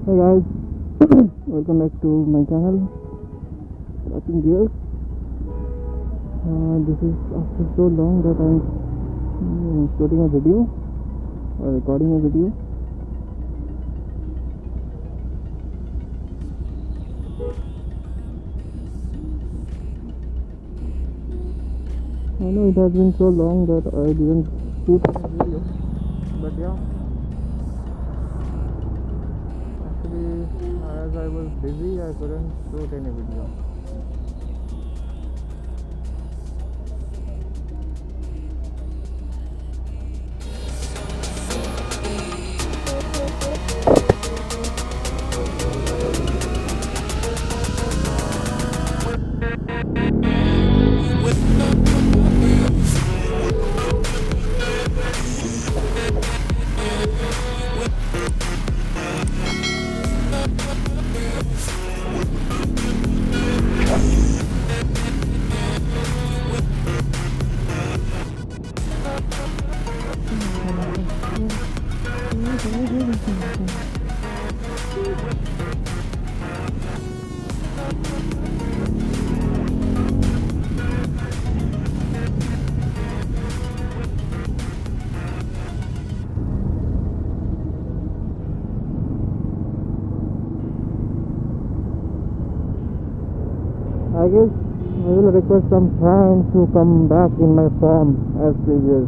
Hey guys, welcome back to my channel. Watching gears. This is after so long that I'm shooting a video or recording a video. I know it has been so long that I didn't shoot a video, but yeah. Actually, as I was busy, I couldn't shoot any video. I guess I will request some fans to come back in my form as previous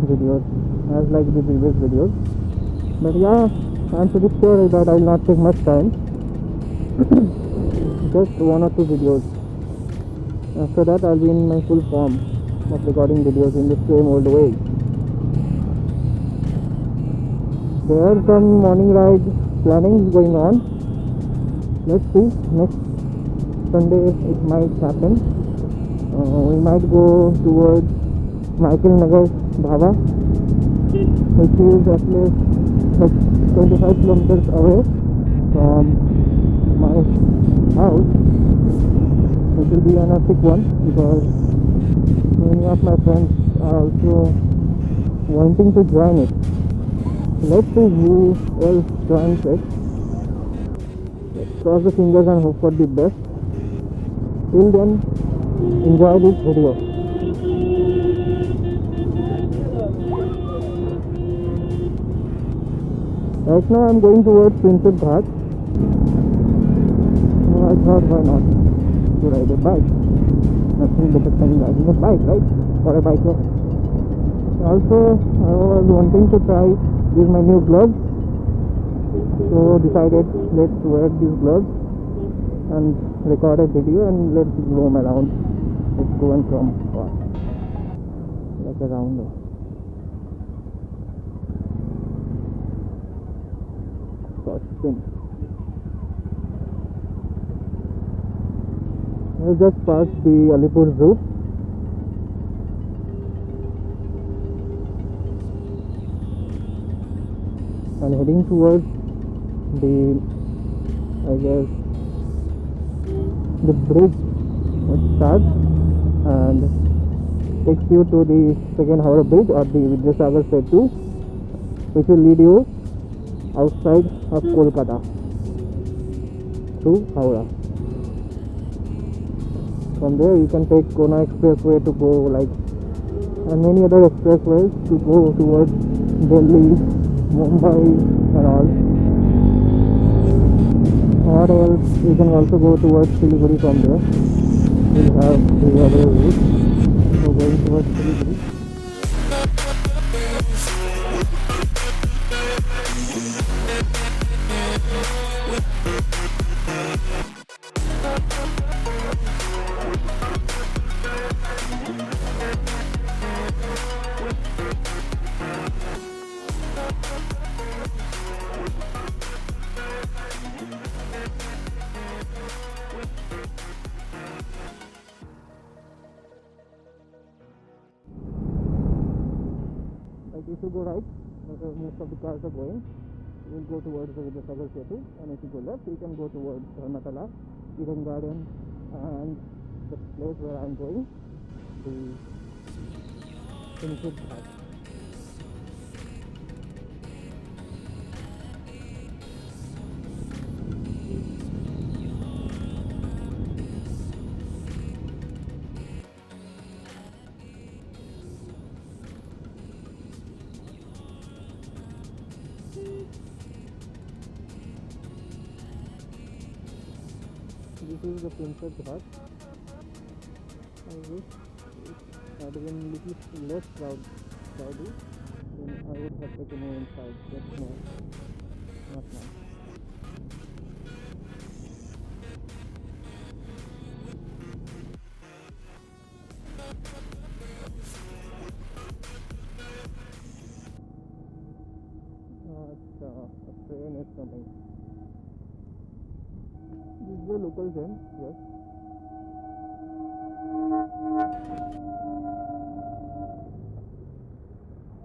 videos, as like the previous videos. But yeah, I'm pretty sure that I will not take much time. Just 1 or 2 videos. After that I'll be in my full form of recording videos in the same old way. There are some morning ride planning going on. Let's see, next Sunday it might happen. We might go towards Michael Nagar Dhaba, which is at least like 25 kilometers away from my house. It will be an epic one because many of my friends are also wanting to join it. Let's see who else joins it. Cross the fingers and hope for the best. Till then, enjoy this video. Right now I'm going towards Princep Ghat. I thought why not to ride a bike. Nothing better than riding a bike, right? For a biker. Also, I was wanting to try these my new gloves. So decided let's wear these gloves and record a video and let's roam around. Let's go and come like around. Spin. I just passed the Alipur Zoo. And heading towards I guess the bridge which starts and takes you to the second Howrah bridge or the Vidyasagar Setu, which will lead you outside of Kolkata to Howrah. From there you can take Kona Expressway to go and many other expressways to go towards Delhi, Mumbai and all. Or else you can also go towards Siliguri from there. We'll have the other route. So going towards Siliguri. If you go right, most of the cars are going, you will go towards the Vidyasagar Setu, and if you go left, you can go towards Dharmatala, Eden Garden, and the place where I am going, the Princep Ghat. is the Princep Ghat. I wish it had been little less crowdy, then I would have taken you inside, but no, not now. A train is coming. This is the local train, yes.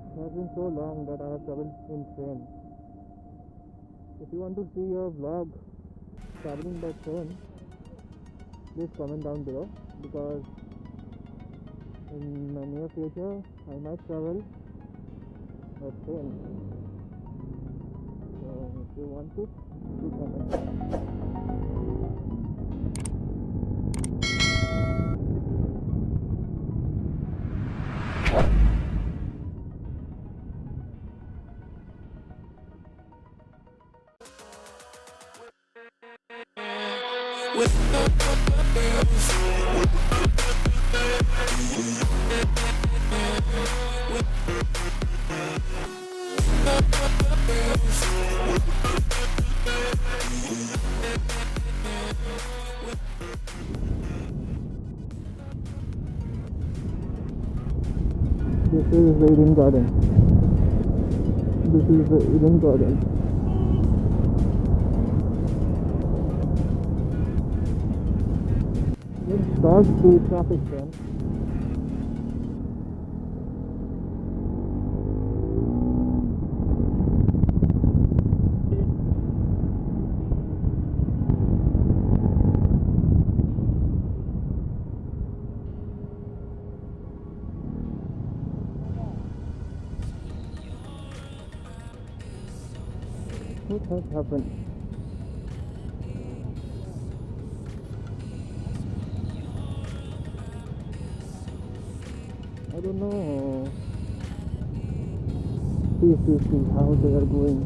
It has been so long that I have traveled in train. If you want to see a vlog traveling by train, please comment down below, because in the near future I might travel by train. So if you want to, do comment. This is the Eden Garden. This is the Eden Garden. Let's dodge the traffic jam. What has happened? I don't know. See how they are going.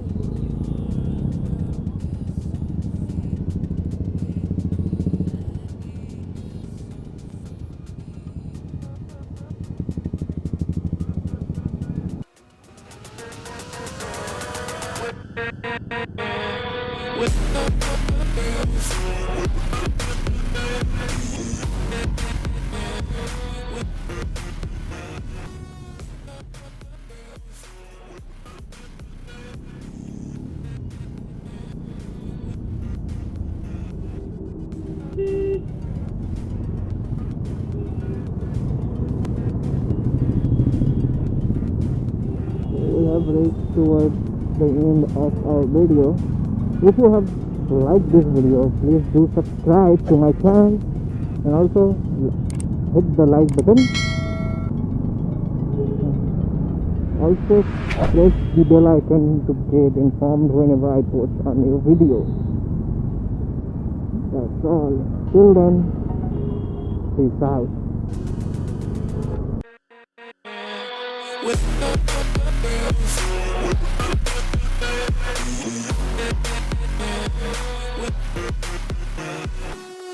We have reached towards the end of our video. If you have liked this video, please do subscribe to my channel and also hit the like button. Also press the bell icon to get informed whenever I post a new video. That's all. Till then, peace out.